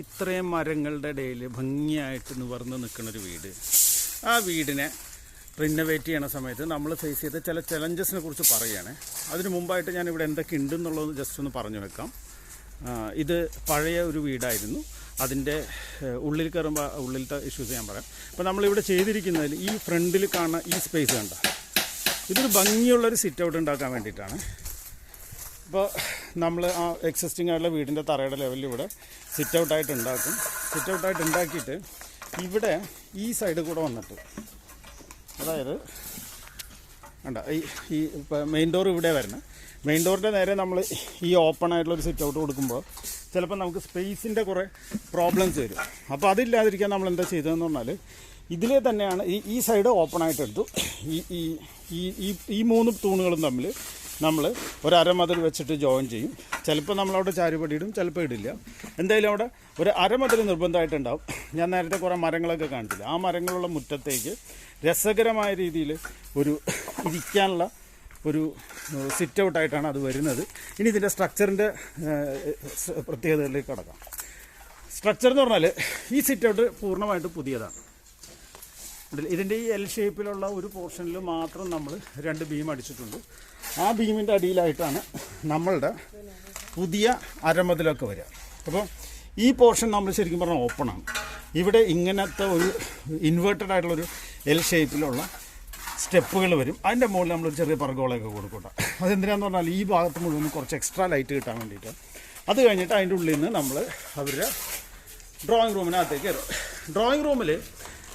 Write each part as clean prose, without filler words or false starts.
ഇത്രയും മരങ്ങളുടെ ഇടയിൽ ഭംഗിയായിട്ട് നിവർന്ന് നിൽക്കുന്നൊരു വീട്. ആ വീടിനെ റിനോവേറ്റ് ചെയ്യണ സമയത്ത് നമ്മൾ ഫേസ് ചെയ്ത ചില ചലഞ്ചസിനെ കുറിച്ച് പറയുകയാണ്. അതിന് മുമ്പായിട്ട് ഞാനിവിടെ എന്തൊക്കെ ഉണ്ടെന്നുള്ളത് ജസ്റ്റ് ഒന്ന് പറഞ്ഞു വെക്കാം. ഇത് പഴയ ഒരു വീടായിരുന്നു. അതിൻ്റെ ഉള്ളിൽ കയറുമ്പോൾ ഉള്ളിലത്തെ ഇഷ്യൂസ് ഞാൻ പറയാം. അപ്പോൾ നമ്മളിവിടെ ചെയ്തിരിക്കുന്നതിൽ ഈ ഫ്രണ്ടിൽ കാണുന്ന ഈ സ്പേസ് കണ്ട, ഇതൊരു ഭംഗിയുള്ളൊരു സിറ്റ് ഔട്ട് ഉണ്ടാക്കാൻ വേണ്ടിയിട്ടാണ്. ഇപ്പോൾ നമ്മൾ ആ എക്സിസ്റ്റിംഗ് ആയിട്ടുള്ള വീടിൻ്റെ തറയുടെ ലെവലിൽ ഇവിടെ സിറ്റ് ഔട്ടായിട്ട് ഉണ്ടാക്കും. സിറ്റ് ഔട്ടായിട്ട് ഉണ്ടാക്കിയിട്ട് ഇവിടെ ഈ സൈഡ് കൂടെ വന്നിട്ട്, അതായത് വേണ്ട ഈ മെയിൻ ഡോർ ഇവിടെ വരണം. മെയിൻ ഡോറിൻ്റെ നേരെ നമ്മൾ ഈ ഓപ്പൺ ആയിട്ടുള്ളൊരു സിറ്റ് ഔട്ട് കൊടുക്കുമ്പോൾ ചിലപ്പോൾ നമുക്ക് സ്പേസിൻ്റെ കുറേ പ്രോബ്ലംസ് വരും. അപ്പോൾ അതില്ലാതിരിക്കാൻ നമ്മൾ എന്താ ചെയ്തതെന്ന് പറഞ്ഞാൽ ഇതിലെ തന്നെയാണ് ഈ സൈഡ് ഓപ്പൺ ആയിട്ട് എടുത്തു. ഈ മൂന്ന് തൂണുകളും തമ്മിൽ നമ്മൾ ഒരു അരമതിൽ വെച്ചിട്ട് ജോയിൻ ചെയ്യും. ചിലപ്പോൾ നമ്മളവിടെ ചാരുപടി ഇടും, ചിലപ്പോൾ ഇടില്ല. എന്തായാലും അവിടെ ഒരു അരമതിൽ നിർബന്ധമായിട്ടുണ്ടാവും. ഞാൻ നേരത്തെ കുറേ മരങ്ങളൊക്കെ കാണിച്ചില്ല. ആ മരങ്ങളുള്ള മുറ്റത്തേക്ക് രസകരമായ രീതിയിൽ ഒരു ഇരിക്കാനുള്ള ഒരു സിറ്റ് ഔട്ടായിട്ടാണ് അത് വരുന്നത്. ഇനി ഇതിൻ്റെ സ്ട്രക്ചറിൻ്റെ പ്രത്യേകതകളിലേക്ക് കടക്കാം. സ്ട്രക്ചർ എന്ന് പറഞ്ഞാൽ ഈ സിറ്റ് ഔട്ട് പൂർണ്ണമായിട്ട് പുതിയതാണ്. ഇതിൻ്റെ ഈ എൽ ഷേപ്പിലുള്ള ഒരു പോർഷനിൽ മാത്രം നമ്മൾ 2 ബീം അടിച്ചിട്ടുണ്ട്. ആ ബീമിൻ്റെ അടിയിലായിട്ടാണ് നമ്മളുടെ പുതിയ അരമതിലൊക്കെ വരിക. അപ്പോൾ ഈ പോർഷൻ നമ്മൾ ശരിക്കും പറഞ്ഞാൽ ഓപ്പണാണ്. ഇവിടെ ഇങ്ങനത്തെ ഒരു ഇൻവേർട്ടഡ് ആയിട്ടുള്ളൊരു എൽ ഷേപ്പിലുള്ള സ്റ്റെപ്പുകൾ വരും. അതിൻ്റെ മുകളിൽ നമ്മളൊരു ചെറിയ പർഗോളയൊക്കെ കൊടുക്കട്ടെ. അതെന്തിനാന്ന് പറഞ്ഞാൽ ഈ ഭാഗത്ത് മുഴുവൻ കുറച്ച് എക്സ്ട്രാ ലൈറ്റ് കിട്ടാൻ വേണ്ടിയിട്ട്. അത് കഴിഞ്ഞിട്ട് അതിൻ്റെ ഉള്ളിൽ നിന്ന് നമ്മൾ അവരുടെ ഡ്രോയിങ് റൂമിനകത്തേക്ക് കയറും. ഡ്രോയിങ് റൂമിൽ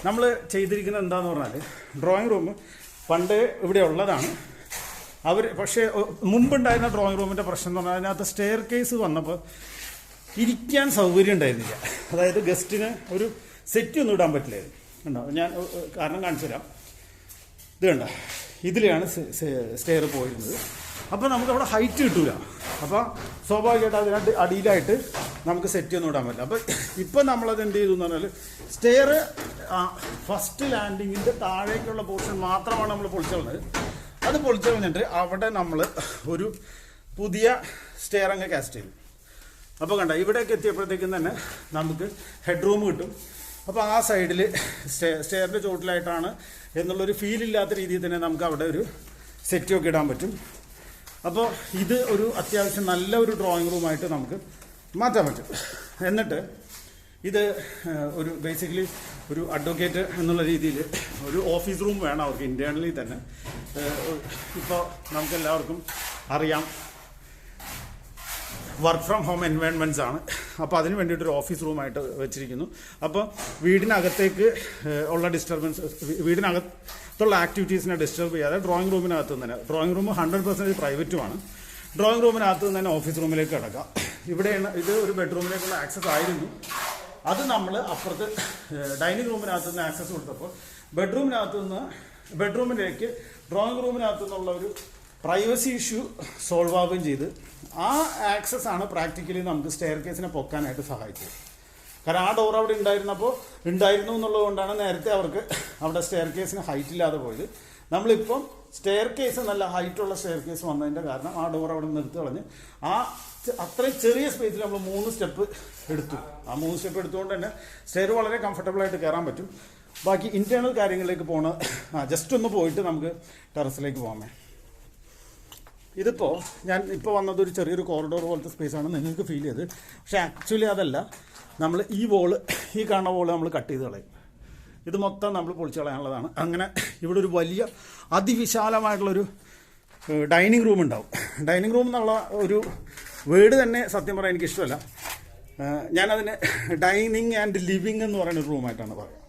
നമ്മൾ ചെയ്തിരിക്കുന്നത് എന്താണെന്ന് പറഞ്ഞാൽ, ഡ്രോയിങ് റൂം പണ്ട് ഇവിടെ ഉള്ളതാണ്. പക്ഷേ മുമ്പുണ്ടായിരുന്ന ഡ്രോയിങ് റൂമിൻ്റെ പ്രശ്നം എന്ന് പറഞ്ഞാൽ അതിനകത്ത് സ്റ്റെയർ കേസ് വന്നപ്പോൾ ഇരിക്കാൻ സൗകര്യം ഉണ്ടായിരുന്നില്ല. അതായത് ഗസ്റ്റിന് ഒരു സെറ്റ് ഒന്നും ഇടാൻ പറ്റില്ലായിരുന്നു. ഉണ്ടോ, ഞാൻ കാരണം കാണിച്ചു തരാം. ഇത് കണ്ട, ഇതിലെയാണ് സ്റ്റെയർ പോയിരുന്നത്. അപ്പോൾ നമുക്കവിടെ ഹൈറ്റ് കിട്ടൂല. അപ്പോൾ സ്വാഭാവികമായിട്ട് അതിനകത്ത് അടിയിലായിട്ട് നമുക്ക് സെറ്റ് ഒന്നും ഇടാൻ പറ്റില്ല. അപ്പോൾ ഇപ്പം നമ്മളത് എന്ത് ചെയ്തു എന്ന് പറഞ്ഞാൽ സ്റ്റെയർ ഫസ്റ്റ് ലാൻഡിങ്ങിൻ്റെ താഴേക്കുള്ള പോർഷൻ മാത്രമാണ് നമ്മൾ പൊളിച്ചു കളഞ്ഞത്. അത് പൊളിച്ചു കളഞ്ഞിട്ട് അവിടെ നമ്മൾ ഒരു പുതിയ സ്റ്റെയർ അങ്ങ് കാസ്റ്റ് ചെയ്തു. അപ്പോൾ കണ്ട, ഇവിടേക്ക് എത്തിയപ്പോഴത്തേക്കും തന്നെ നമുക്ക് ഹെഡ് റൂം കിട്ടും. അപ്പോൾ ആ സൈഡിൽ സ്റ്റെയറിൻ്റെ ചോട്ടിലായിട്ടാണ് എന്നുള്ളൊരു ഫീലില്ലാത്ത രീതിയിൽ തന്നെ നമുക്ക് അവിടെ ഒരു സെറ്റൊക്കെ ഇടാൻ പറ്റും. അപ്പോൾ ഇത് ഒരു അത്യാവശ്യം നല്ല ഒരു ഡ്രോയിങ് റൂമായിട്ട് നമുക്ക് മാറ്റാൻ പറ്റും. എന്നിട്ട് ഇത് ഒരു ബേസിക്കലി ഒരു അഡ്വക്കേറ്റ് എന്നുള്ള രീതിയിൽ ഒരു ഓഫീസ് റൂം വേണം അവർക്ക് ഇൻറ്റേർണലി തന്നെ. ഇപ്പോൾ നമുക്കെല്ലാവർക്കും അറിയാം, വർക്ക് ഫ്രം ഹോം എൻവയൺമെൻറ്റ്സ് ആണ്. അപ്പോൾ അതിന് വേണ്ടിയിട്ടൊരു ഓഫീസ് റൂമായിട്ട് വെച്ചിരിക്കുന്നു. അപ്പോൾ വീടിനകത്തേക്ക് ഉള്ള ഡിസ്റ്റർബൻസ്, വീടിനകത്തുള്ള ആക്ടിവിറ്റീസിനെ ഡിസ്റ്റർബ് ചെയ്യാതെ ഡ്രോയിങ് റൂമിനകത്ത് തന്നെ, ഡ്രോയിങ് റൂം 100% പ്രൈവറ്റുമാണ്. ഡ്രോയിങ് റൂമിനകത്ത് തന്നെ ഓഫീസ് റൂമിലേക്ക് കിടക്കാം. ഇവിടെയാണ് ഇത് ഒരു ബെഡ്റൂമിലേക്കുള്ള ആക്സസ് ആയിരുന്നു. അത് നമ്മൾ അപ്പുറത്ത് ഡൈനിങ് റൂമിനകത്ത് നിന്ന് ആക്സസ് കൊടുത്തപ്പോൾ ബെഡ്റൂമിലേക്ക് ഡ്രോയിങ് റൂമിനകത്തു നിന്നുള്ള ഒരു പ്രൈവസി ഇഷ്യൂ സോൾവ് ആവുകയും ചെയ്ത് ആ ആക്സസ് ആണ് പ്രാക്ടിക്കലി നമുക്ക് സ്റ്റെയർ കേസിനെ പൊക്കാനായിട്ട് സഹായിച്ചത്. കാരണം ആ ഡോർ അവിടെ ഉണ്ടായിരുന്നു എന്നുള്ളത് കൊണ്ടാണ് നേരത്തെ അവർക്ക് അവിടെ സ്റ്റെയർ കേസിന് ഹൈറ്റ് ഇല്ലാതെ പോയത്. നമ്മളിപ്പം സ്റ്റെയർ കേസ് നല്ല ഹൈറ്റുള്ള സ്റ്റെയർ കേസ് വന്നതിൻ്റെ കാരണം ആ ഡോർ അവിടെ നിർത്തി കളഞ്ഞ് അത്രയും ചെറിയ സ്പേസിൽ നമ്മൾ 3 സ്റ്റെപ്പ് എടുത്തു. ആ 3 സ്റ്റെപ്പ് എടുത്തുകൊണ്ട് തന്നെ സ്റ്റെയർ വളരെ കംഫർട്ടബിളായിട്ട് കയറാൻ പറ്റും. ബാക്കി ഇൻറ്റേർണൽ കാര്യങ്ങളിലേക്ക് ജസ്റ്റ് ഒന്ന് പോയിട്ട് നമുക്ക് ടെറസിലേക്ക് പോകാമേ. ഇതിപ്പോൾ ഞാൻ വന്നത് ഒരു ചെറിയൊരു കോറിഡോർ പോലത്തെ സ്പേസാണ് നിങ്ങൾക്ക് ഫീൽ ചെയ്ത്. പക്ഷേ ആക്ച്വലി അതല്ല. നമ്മൾ ഈ കാണുന്ന വോള് നമ്മൾ കട്ട് ചെയ്ത് കളയും. ഇത് മൊത്തം നമ്മൾ പൊളിച്ച് കളയാനുള്ളതാണ്. അങ്ങനെ ഇവിടെ ഒരു വലിയ അതിവിശാലമായിട്ടുള്ളൊരു ഡൈനിങ് റൂം ഉണ്ടാവും. ഡൈനിങ് റൂം എന്നുള്ള ഒരു വേർഡ് തന്നെ സത്യം പറയാൻ എനിക്ക് ഇഷ്ടമല്ല. ഞാനതിന് ഡൈനിങ് ആൻഡ് ലിവിങ് എന്ന് പറയുന്ന ഒരു റൂമായിട്ടാണ് പറയുക.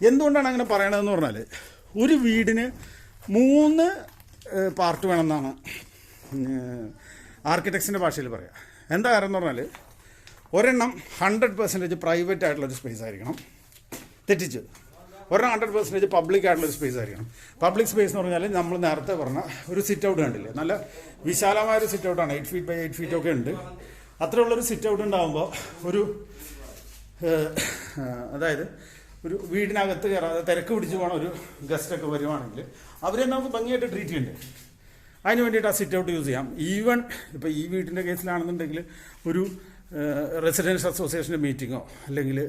എന്തുകൊണ്ടാണ് അങ്ങനെ പറയണതെന്ന് പറഞ്ഞാൽ, ഒരു വീടിന് 3 പാർട്ട് വേണമെന്നാണ് ആർക്കിടെക്ട്സിൻ്റെ ഭാഷയിൽ പറയുക. എന്താ കാരണം എന്ന് പറഞ്ഞാൽ, ഒരെണ്ണം 100% പ്രൈവറ്റ് ആയിട്ടുള്ളൊരു സ്പേസ് ആയിരിക്കണം, തെറ്റിച്ച്. ഒരെണ്ണം 100% പബ്ലിക് ആയിട്ടുള്ളൊരു സ്പേസ് ആയിരിക്കണം. പബ്ലിക് സ്പേസ് എന്ന് പറഞ്ഞാൽ നമ്മൾ നേരത്തെ പറഞ്ഞ ഒരു സിറ്റ് ഔട്ട് കണ്ടില്ലേ, നല്ല വിശാലമായൊരു സിറ്റ് ഔട്ടാണ്. 8 feet by 8 feet ഒക്കെ ഉണ്ട്. അത്രയുള്ളൊരു സിറ്റ് ഔട്ട് ഉണ്ടാകുമ്പോൾ അതായത് ഒരു വീടിനകത്ത് കയറാതെ തിരക്ക് പിടിച്ച് പോകണം ഒരു ഗസ്റ്റൊക്കെ വരുവാണെങ്കിൽ അവരെ നമുക്ക് ഭംഗിയായിട്ട് ട്രീറ്റ് ചെയ്യണ്ടേ. അതിന് വേണ്ടിയിട്ട് ആ സിറ്റ് ഔട്ട് യൂസ് ചെയ്യാം. ഈവൻ ഇപ്പോൾ ഈ വീട്ടിൻ്റെ കേസിലാണെന്നുണ്ടെങ്കിൽ ഒരു റെസിഡൻസ് അസോസിയേഷൻ്റെ മീറ്റിങ്ങോ അല്ലെങ്കിൽ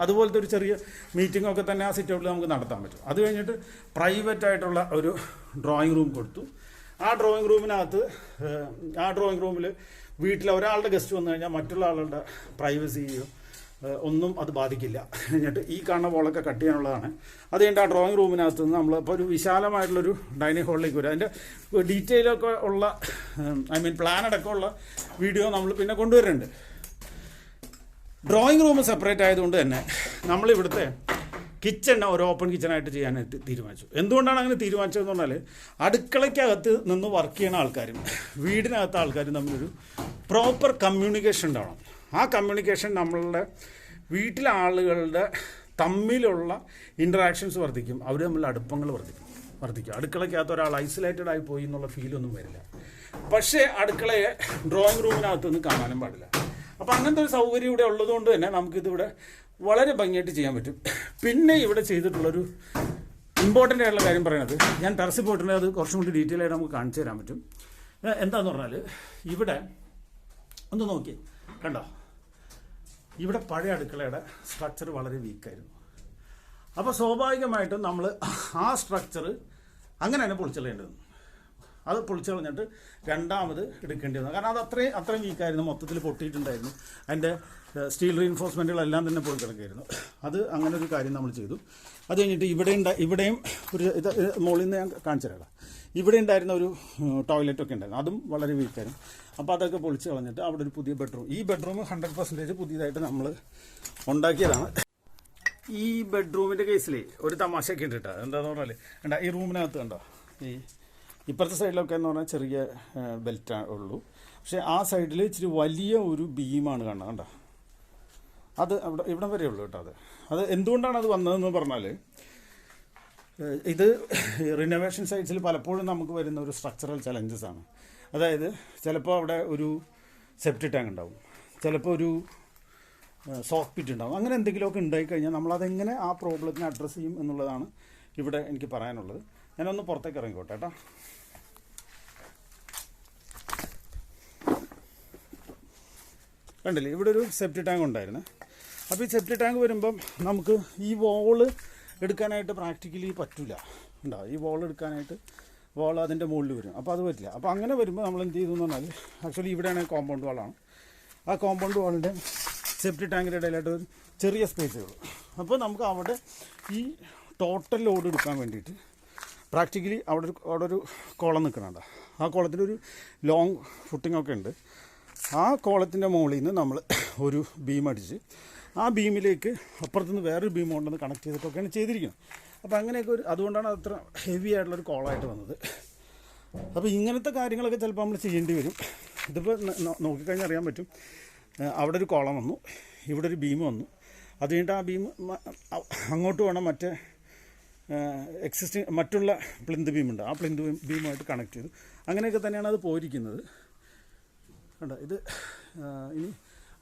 അതുപോലത്തെ ഒരു ചെറിയ മീറ്റിങ്ങോ ഒക്കെ തന്നെ ആ സിറ്റ് ഔട്ടിൽ നമുക്ക് നടത്താൻ പറ്റും. അത് കഴിഞ്ഞിട്ട് പ്രൈവറ്റ് ആയിട്ടുള്ള ഒരു ഡ്രോയിങ് റൂം കൊടുത്തു. ആ ഡ്രോയിങ് റൂമിൽ വീട്ടിൽ ഒരാളുടെ ഗസ്റ്റ് വന്നു കഴിഞ്ഞാൽ മറ്റുള്ള ആളുടെ പ്രൈവസിയോ ഒന്നും അത് ബാധിക്കില്ല. എന്നിട്ട് ഈ കാണുന്ന വോളൊക്കെ കട്ട് ചെയ്യാനുള്ളതാണ്. അത് കഴിഞ്ഞിട്ട് ആ ഡ്രോയിങ് റൂമിനകത്ത് നിന്ന് നമ്മൾ ഇപ്പോൾ ഒരു വിശാലമായിട്ടുള്ളൊരു ഡൈനിങ് ഹാളിലേക്ക് വരും. അതിൻ്റെ ഡീറ്റെയിലൊക്കെ ഉള്ള പ്ലാൻ അടക്കമുള്ള വീഡിയോ നമ്മൾ പിന്നെ കൊണ്ടുവരുന്നുണ്ട്. ഡ്രോയിങ് റൂം സെപ്പറേറ്റ് ആയതുകൊണ്ട് തന്നെ നമ്മളിവിടുത്തെ കിച്ചൺ ഒരു ഓപ്പൺ കിച്ചണായിട്ട് ചെയ്യാനായിട്ട് തീരുമാനിച്ചു. എന്തുകൊണ്ടാണ് അങ്ങനെ തീരുമാനിച്ചതെന്ന് പറഞ്ഞാൽ അടുക്കളയ്ക്കകത്ത് നിന്ന് വർക്ക് ചെയ്യുന്ന ആൾക്കാരും വീടിനകത്ത് ആൾക്കാരും തമ്മിലൊരു പ്രോപ്പർ കമ്മ്യൂണിക്കേഷൻ ഉണ്ടാവണം. ആ കമ്മ്യൂണിക്കേഷൻ നമ്മളുടെ വീട്ടിലെ ആളുകളുടെ തമ്മിലുള്ള ഇൻട്രാക്ഷൻസ് വർദ്ധിക്കും. അവർ തമ്മിലുള്ള അടുപ്പങ്ങൾ വർദ്ധിക്കും. അടുക്കളയ്ക്കകത്ത് ഒരാൾ ഐസൊലേറ്റഡ് ആയി പോയി എന്നുള്ള ഫീലൊന്നും വരില്ല. പക്ഷേ അടുക്കളയെ ഡ്രോയിങ് റൂമിനകത്തൊന്നും കാണാനും പാടില്ല. അപ്പോൾ അങ്ങനത്തെ ഒരു സൗകര്യം ഇവിടെ ഉള്ളതുകൊണ്ട് തന്നെ നമുക്കിതിവിടെ വളരെ ഭംഗിയായിട്ട് ചെയ്യാൻ പറ്റും. പിന്നെ ഇവിടെ ചെയ്തിട്ടുള്ളൊരു ഇമ്പോർട്ടൻ്റ് ആയിട്ടുള്ള കാര്യം പറയുന്നത്, ഞാൻ ടെറസിൽ പോയിട്ടുണ്ടെങ്കിൽ അത് കുറച്ചും കൂടി ഡീറ്റെയിൽ ആയിട്ട് നമുക്ക് കാണിച്ചു തരാൻ പറ്റും. എന്താന്ന് പറഞ്ഞാൽ ഇവിടെ ഒന്ന് നോക്കി കണ്ടോ, ഇവിടെ പഴയ അടുക്കളയുടെ സ്ട്രക്ചർ വളരെ വീക്കായിരുന്നു. അപ്പോൾ സ്വാഭാവികമായിട്ടും നമ്മൾ ആ സ്ട്രക്ചർ അങ്ങനെ തന്നെ പൊളിച്ചളയേണ്ടത്. അത് പൊളിച്ചു കളഞ്ഞിട്ട് രണ്ടാമത് എടുക്കേണ്ടി വന്നു. കാരണം അത് അത്രയും വീക്കായിരുന്നു, മൊത്തത്തിൽ പൊട്ടിയിട്ടുണ്ടായിരുന്നു. അതിൻ്റെ സ്റ്റീൽ റീഇൻഫോഴ്സ്മെൻറ്റുകളെല്ലാം തന്നെ പോയി കിടക്കുകയായിരുന്നു. അത് അങ്ങനെ ഒരു കാര്യം നമ്മൾ ചെയ്തു. അത് കഴിഞ്ഞിട്ട് ഇവിടെയും ഒരു ഇത് മുകളിൽ നിന്ന് ഞാൻ കാണിച്ചു തരാം. ഇവിടെ ഉണ്ടായിരുന്ന ഒരു ടോയ്ലറ്റൊക്കെ ഉണ്ടായിരുന്നു, അതും വളരെ വീക്കായിരുന്നു. അപ്പോൾ അതൊക്കെ പൊളിച്ച് കളഞ്ഞിട്ട് അവിടെ ഒരു പുതിയ ബെഡ്റൂം, ഈ ബെഡ്റൂം 100% പുതിയതായിട്ട് നമ്മൾ ഉണ്ടാക്കിയതാണ്. ഈ ബെഡ്റൂമിൻ്റെ കേസിൽ ഒരു തമാശയൊക്കെ ഉണ്ട് കേട്ടോ. എന്താണെന്ന് പറഞ്ഞാൽ ഈ റൂമിനകത്ത് കണ്ടോ, ഇപ്പുറത്തെ സൈഡിലൊക്കെ എന്ന് പറഞ്ഞാൽ ചെറിയ ബെൽറ്റ് ഉള്ളൂ. പക്ഷേ ആ സൈഡിൽ ഇച്ചിരി വലിയ ഒരു ബീമാണ് കാണുന്നത് കണ്ടോ. അത് ഇവിടം വരെ ഉള്ളൂ കേട്ടോ. അത് എന്തുകൊണ്ടാണ് അത് വന്നതെന്ന് പറഞ്ഞാൽ, ഇത് റിനോവേഷൻ സൈറ്റ്സിൽ പലപ്പോഴും നമുക്ക് വരുന്ന ഒരു സ്ട്രക്ചറൽ ചലഞ്ചസ് ആണ്. അതായത് ചിലപ്പോൾ അവിടെ ഒരു സെപ്റ്റി ടാങ്ക് ഉണ്ടാവും, ചിലപ്പോൾ ഒരു സോക്ക് പിറ്റ് ഉണ്ടാവും. അങ്ങനെ എന്തെങ്കിലുമൊക്കെ ഉണ്ടായിക്കഴിഞ്ഞാൽ നമ്മളതെങ്ങനെ ആ പ്രോബ്ലത്തിനെ അഡ്രസ്സ് ചെയ്യും എന്നുള്ളതാണ് ഇവിടെ എനിക്ക് പറയാനുള്ളത്. ഞാനൊന്ന് പുറത്തേക്ക് ഇറങ്ങിക്കോട്ടെ കേട്ടോ. കണ്ടില്ലേ, ഇവിടെ ഒരു സെപ്റ്റി ടാങ്ക് ഉണ്ടായിരുന്നു. അപ്പോൾ ഈ സെപ്റ്റി ടാങ്ക് വരുമ്പം നമുക്ക് ഈ വോള് എടുക്കാനായിട്ട് പ്രാക്ടിക്കലി പറ്റില്ല. ഉണ്ടാവും ഈ വോൾ എടുക്കാനായിട്ട്, വോൾ അതിൻ്റെ മുകളിൽ വരും. അപ്പോൾ അത് പറ്റില്ല. അപ്പോൾ അങ്ങനെ വരുമ്പോൾ നമ്മൾ എന്ത് ചെയ്തു എന്ന് പറഞ്ഞാൽ, ആക്ച്വലി ഇവിടെയാണ് കോമ്പൗണ്ട് വാളാണ്. ആ കോമ്പൗണ്ട് വാളിൻ്റെ സെപ്റ്റി ടാങ്കിൻ്റെ ഇടയിലായിട്ട് ഒരു ചെറിയ സ്പേസേ ഉള്ളൂ. അപ്പോൾ നമുക്ക് അവിടെ ഈ ടോട്ടൽ ലോഡ് എടുക്കാൻ വേണ്ടിയിട്ട് പ്രാക്ടിക്കലി അവിടെ ഒരു കോളം നിൽക്കുന്നുണ്ട്. ആ കോളത്തിനൊരു ലോങ് ഫുട്ടിംഗ് ഒക്കെ ഉണ്ട്. ആ കോളത്തിൻ്റെ മുകളിൽ നിന്ന് നമ്മൾ ഒരു ബീം അടിച്ച് ആ ബീമിലേക്ക് അപ്പുറത്തുനിന്ന് വേറൊരു ബീം കൊണ്ടുവന്ന് കണക്ട് ചെയ്തിട്ടൊക്കെയാണ് ചെയ്തിരിക്കുന്നത്. അപ്പോൾ അങ്ങനെയൊക്കെ അതുകൊണ്ടാണ് അത്ര ഹെവി ആയിട്ടുള്ളൊരു കോളായിട്ട് വന്നത്. അപ്പോൾ ഇങ്ങനത്തെ കാര്യങ്ങളൊക്കെ ചിലപ്പോൾ നമ്മൾ ചെയ്യേണ്ടി വരും. ഇതിപ്പോൾ നോക്കിക്കഴിഞ്ഞാൽ അറിയാൻ പറ്റും. അവിടെ ഒരു കോളം വന്നു, ഇവിടെ ഒരു ബീം വന്നു. അത് കഴിഞ്ഞിട്ട് ആ ബീം അങ്ങോട്ട് വേണം മറ്റേ മറ്റുള്ള പ്ലിന്ത് ബീമുണ്ട്, ആ പ്ലിന്ത് ബീമുമായിട്ട് കണക്ട് ചെയ്തു. അങ്ങനെയൊക്കെ തന്നെയാണ് അത് പോയിരിക്കുന്നത്. കണ്ടോ, ഇത് ഇനി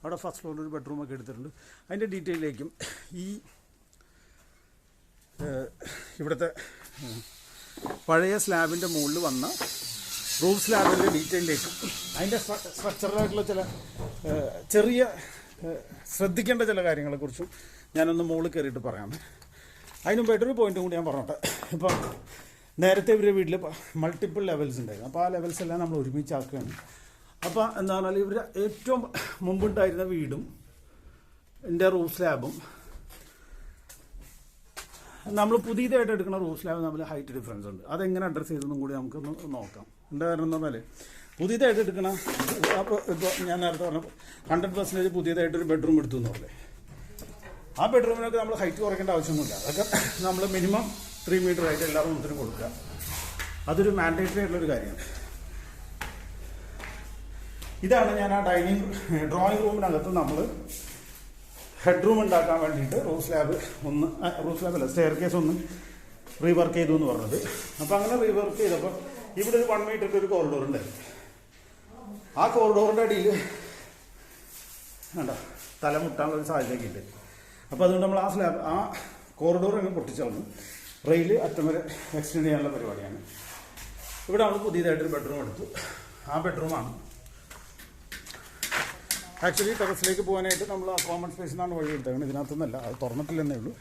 അവിടെ ഫസ്റ്റ് ഫ്ലോറിൽ ഒരു ബെഡ്റൂമൊക്കെ എടുത്തിട്ടുണ്ട്. അതിൻ്റെ ഡീറ്റെയിലേക്കും ഈ ഇവിടുത്തെ പഴയ സ്ലാബിൻ്റെ മുകളിൽ വന്ന റൂഫ് സ്ലാബിൻ്റെ ഡീറ്റെയിലേക്കും അതിൻ്റെ സ്ട്രക്ചറലായിട്ടുള്ള ചില ചെറിയ ശ്രദ്ധിക്കേണ്ട ചില കാര്യങ്ങളെക്കുറിച്ചും ഞാനൊന്ന് മുകളിൽ കയറിയിട്ട് പറയാം. അതിന് മുമ്പായിട്ടൊരു പോയിൻറ്റും കൂടി ഞാൻ പറഞ്ഞോട്ടെ. ഇപ്പം നേരത്തെ ഇവരുടെ വീട്ടിൽ മൾട്ടിപ്പിൾ ലെവൽസ് ഉണ്ടായിരുന്നു. അപ്പോൾ ആ ലെവൽസ് എല്ലാം നമ്മൾ ഒരുമിച്ചാക്കുകയാണ്. അപ്പോൾ എന്താ പറഞ്ഞാൽ ഇവർ ഏറ്റവും മുമ്പുണ്ടായിരുന്ന വീടും എൻ്റെ റൂഫ് സ്ലാബും നമ്മൾ പുതിയതായിട്ട് എടുക്കുന്ന റൂഫ് സ്ലാബ് തമ്മിൽ ഹൈറ്റ് ഡിഫറൻസ് ഉണ്ട്. അതെങ്ങനെ അഡ്രസ്സ് ചെയ്തെന്നും കൂടി നമുക്കൊന്ന് നോക്കാം. എന്താ കാരണം എന്ന് പറഞ്ഞാൽ പുതിയതായിട്ട് എടുക്കണ, അപ്പോൾ ഇപ്പോൾ ഞാൻ നേരത്തെ പറഞ്ഞ 100% പുതിയതായിട്ടൊരു ബെഡ്റൂം എടുത്തു എന്ന് പറഞ്ഞേ, ആ ബെഡ്റൂമിനൊക്കെ നമ്മൾ ഹൈറ്റ് കുറയ്ക്കേണ്ട ആവശ്യമൊന്നുമില്ല. അതൊക്കെ നമ്മൾ മിനിമം 3 മീറ്റർ ആയിട്ട് എല്ലാ റൂമത്തിനും കൊടുക്കുക. അതൊരു മാൻഡേറ്ററി ആയിട്ടുള്ളൊരു കാര്യമാണ്. ഇതാണ് ഞാൻ ആ ഡ്രോയിങ് റൂമിനകത്ത് നമ്മൾ ഹെഡ് റൂം ഉണ്ടാക്കാൻ വേണ്ടിയിട്ട് റൂഫ് സ്ലാബല്ല സ്റ്റെയർ കേസ് ഒന്ന് റീവർക്ക് ചെയ്തു എന്ന് പറഞ്ഞത്. അപ്പോൾ അങ്ങനെ റീവർക്ക് ചെയ്തപ്പോൾ ഇവിടെ ഒരു 1 മീറ്ററിൻ്റെ ഒരു കോറിഡോർ ഉണ്ടായിരുന്നു. ആ കോറിഡോറിൻ്റെ അടിയിൽ വേണ്ട തലമുട്ടാനുള്ളൊരു സാധ്യതയൊക്കെ ഉണ്ട്. അപ്പോൾ അതുകൊണ്ട് നമ്മൾ ആ കോറിഡോർ അങ്ങ് പൊട്ടിച്ചളഞ്ഞു. റെയിൽ അറ്റം വരെ എക്സ്റ്റെൻഡ് ചെയ്യാനുള്ള പരിപാടിയാണ്. ഇവിടെ നമ്മൾ പുതിയതായിട്ടൊരു ബെഡ്റൂം എടുത്തു. ആ ബെഡ്റൂമാണ് ആക്ച്വലി ടെറസിലേക്ക് പോകാനായിട്ട് നമ്മൾ ആ കോമൺ സ്പേസിൽ നിന്നാണ് വഴി എടുത്തേക്കുന്നത്, ഇതിനകത്തുനിന്നല്ല, അത് തുറന്നിട്ടില്ലെന്നേ ഉള്ളൂ.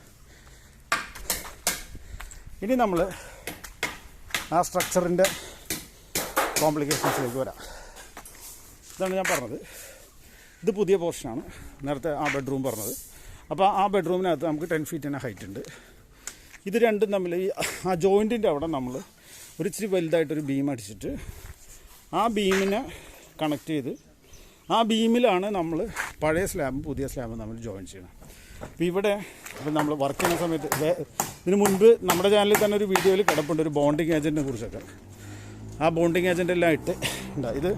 ഇനി നമ്മൾ ആ സ്ട്രക്ചറിൻ്റെ കോംപ്ലിക്കേഷൻസിലേക്ക് വരാം. ഇതാണ് ഞാൻ പറഞ്ഞത്, ഇത് പുതിയ പോർഷനാണ്, നേരത്തെ ആ ബെഡ്റൂം പറഞ്ഞത്. അപ്പോൾ ആ ബെഡ്റൂമിനകത്ത് നമുക്ക് 10 feet തന്നെ ഹൈറ്റ് ഉണ്ട്. ഇത് രണ്ടും തമ്മിൽ ഈ ആ ജോയിൻറ്റിൻ്റെ അവിടെ നമ്മൾ ഒരു ഇച്ചിരി വലുതായിട്ടൊരു ബീം അടിച്ചിട്ട് ആ ബീമിനെ കണക്ട് ചെയ്ത് ആ ബീമിലാണ് നമ്മൾ പഴയ സ്ലാബും പുതിയ സ്ലാബും തമ്മിൽ ജോയിൻ ചെയ്യണം. അപ്പോൾ ഇവിടെ ഇപ്പം നമ്മൾ വർക്ക് ചെയ്യുന്ന സമയത്ത് ഇതിന് മുൻപ് നമ്മുടെ ചാനലിൽ തന്നെ ഒരു വീഡിയോയിൽ കിടപ്പുണ്ട് ഒരു ബോണ്ടിങ് ഏജൻറ്റിനെ കുറിച്ചൊക്കെ. ആ ബോണ്ടിങ് ഏജൻ്റ് എല്ലാം ഇട്ട് ഉണ്ടാകും. ഇത്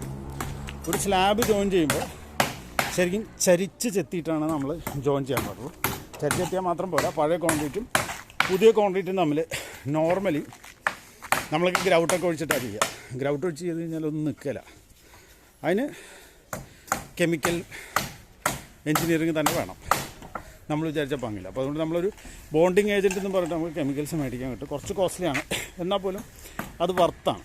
ഒരു സ്ലാബ് ജോയിൻ ചെയ്യുമ്പോൾ ശരിക്കും ചരിച്ച് ചെത്തിയിട്ടാണ് നമ്മൾ ജോയിൻ ചെയ്യാൻ പാടുള്ളൂ. ചരിച്ചെത്തിയാൽ മാത്രം പോരാ, പഴയ കോൺക്രീറ്റും പുതിയ കോൺക്രീറ്റും തമ്മിൽ നോർമലി നമ്മളൊക്കെ ഗ്രൗട്ടൊക്കെ ഒഴിച്ചിട്ടാണ് ചെയ്യുക. ഗ്രൗട്ട് ഒഴിച്ച് ചെയ്ത് കഴിഞ്ഞാൽ ഒന്നും നിൽക്കില്ല. അതിന് കെമിക്കൽ എൻജിനീയറിങ് തന്നെ വേണം, നമ്മൾ വിചാരിച്ച പങ്കില്ല. അപ്പോൾ അതുകൊണ്ട് നമ്മളൊരു ബോണ്ടിങ് ഏജൻറ്റ് എന്ന് പറഞ്ഞിട്ട് നമുക്ക് കെമിക്കൽസ് മേടിക്കാൻ കിട്ടും. കുറച്ച് കോസ്റ്റ്ലിയാണ്, എന്നാൽ പോലും അത് വർത്താണ്.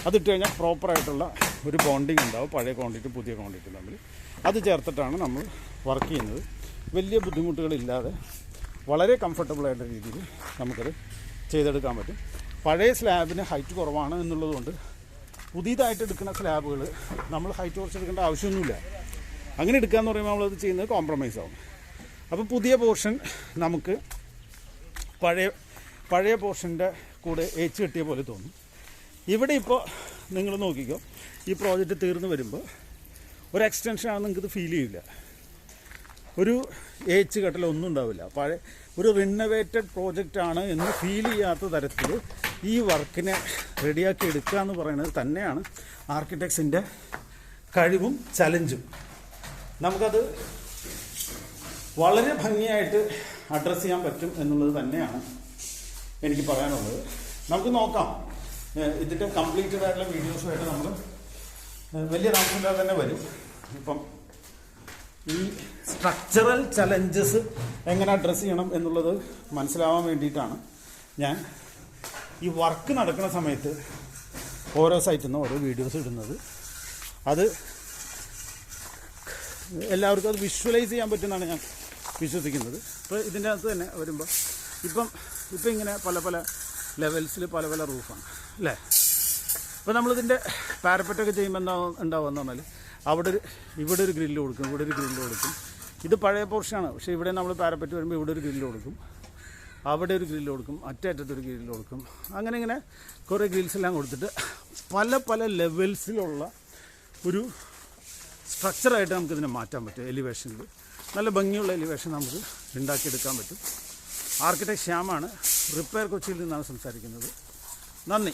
അതിട്ട് കഴിഞ്ഞാൽ പ്രോപ്പറായിട്ടുള്ള ഒരു ബോണ്ടിങ് ഉണ്ടാവും പഴയ ക്വാണ്ടിറ്റി പുതിയ ക്വാണ്ടിറ്റി തമ്മിൽ. അത് ചേർത്തിട്ടാണ് നമ്മൾ വർക്ക് ചെയ്യുന്നത്. വലിയ ബുദ്ധിമുട്ടുകളില്ലാതെ വളരെ കംഫർട്ടബിളായിട്ടുള്ള രീതിയിൽ നമുക്കത് ചെയ്തെടുക്കാൻ പറ്റും. പഴയ സ്ലാബിന് ഹൈറ്റ് കുറവാണ് എന്നുള്ളതുകൊണ്ട് പുതിയതായിട്ട് എടുക്കുന്ന സ്ലാബുകൾ നമ്മൾ ഹൈറ്റ് കുറച്ചെടുക്കേണ്ട ആവശ്യമൊന്നുമില്ല. അങ്ങനെ എടുക്കുകയെന്ന് പറയുമ്പോൾ നമ്മളത് ചെയ്യുന്നത് കോംപ്രമൈസ് ആവും. അപ്പോൾ പുതിയ പോർഷൻ നമുക്ക് പഴയ പോർഷൻ്റെ കൂടെ ഏച്ച് കെട്ടിയ പോലെ തോന്നും. ഇവിടെ ഇപ്പോൾ നിങ്ങൾ നോക്കിക്കോ, ഈ പ്രോജക്റ്റ് തീർന്നു വരുമ്പോൾ ഒരു എക്സ്റ്റൻഷനാണെന്ന് നിങ്ങൾക്കിത് ഫീൽ ചെയ്യില്ല. ഒരു ഏച്ച് കെട്ടലൊന്നും ഉണ്ടാവില്ല. പഴയ ഒരു റിനോവേറ്റഡ് പ്രോജക്റ്റാണ് എന്ന് ഫീൽ ചെയ്യാത്ത തരത്തിൽ ഈ വർക്കിനെ റെഡിയാക്കി എടുക്കുക എന്ന് പറയുന്നത് തന്നെയാണ് ആർക്കിടെക്ട്സിൻ്റെ കഴിവും ചലഞ്ചും. നമുക്കത് വളരെ ഭംഗിയായിട്ട് അഡ്രസ്സ് ചെയ്യാൻ പറ്റും എന്നുള്ളത് തന്നെയാണ് എനിക്ക് പറയാനുള്ളത്. നമുക്ക് നോക്കാം, ഇതിൻ്റെ കംപ്ലീറ്റഡ് ആയിട്ടുള്ള വീഡിയോസുമായിട്ട് നമ്മൾ വലിയ താമസമില്ലാതെ തന്നെ വരും. ഇപ്പം ഈ സ്ട്രക്ചറൽ ചലഞ്ചസ് എങ്ങനെ അഡ്രസ്സ് ചെയ്യണം എന്നുള്ളത് മനസ്സിലാവാൻ വേണ്ടിയിട്ടാണ് ഞാൻ ഈ വർക്ക് നടക്കുന്ന സമയത്ത് ഓരോ സൈറ്റിൽ നിന്ന് ഓരോ വീഡിയോസ് ഇടുന്നത്. അത് എല്ലാവർക്കും അത് വിഷ്വലൈസ് ചെയ്യാൻ പറ്റുമെന്നാണ് ഞാൻ വിശ്വസിക്കുന്നത്. ഇപ്പോൾ ഇതിൻ്റെ അകത്ത് തന്നെ വരുമ്പോൾ ഇപ്പം ഇങ്ങനെ പല ലെവൽസിൽ പല റൂഫാണ് അല്ലേ. ഇപ്പോൾ നമ്മളിതിൻ്റെ പാരപ്പറ്റൊക്കെ ചെയ്യുമ്പോൾ ഉണ്ടാവുമെന്ന് പറഞ്ഞാൽ ഇവിടെ ഒരു ഗ്രില്ല് കൊടുക്കും, ഇവിടെ ഒരു ഗ്രില്ല് കൊടുക്കും. ഇത് പഴയ പോർഷനാണ്, പക്ഷേ ഇവിടെ നമ്മൾ പാരപ്പറ്റ് വരുമ്പോൾ ഇവിടെ ഒരു ഗ്രില്ല് കൊടുക്കും, അവിടെ ഒരു ഗ്രില്ല് കൊടുക്കും, അറ്റത്തൊരു ഗ്രില്ല് കൊടുക്കും. അങ്ങനെ കുറേ ഗ്രിൽസ് എല്ലാം കൊടുത്തിട്ട് പല ലെവൽസിലുള്ള ഒരു സ്ട്രക്ചറായിട്ട് നമുക്കിതിനെ മാറ്റാൻ പറ്റും. എലിവേഷനിൽ നല്ല ഭംഗിയുള്ള എലിവേഷൻ നമുക്ക് ഉണ്ടാക്കിയെടുക്കാൻ പറ്റും. ആർക്കിടെക്ട് ശ്യാമാണ്, റിപ്പയർ കൊച്ചിയിൽ നിന്നാണ് സംസാരിക്കുന്നത്. നന്ദി.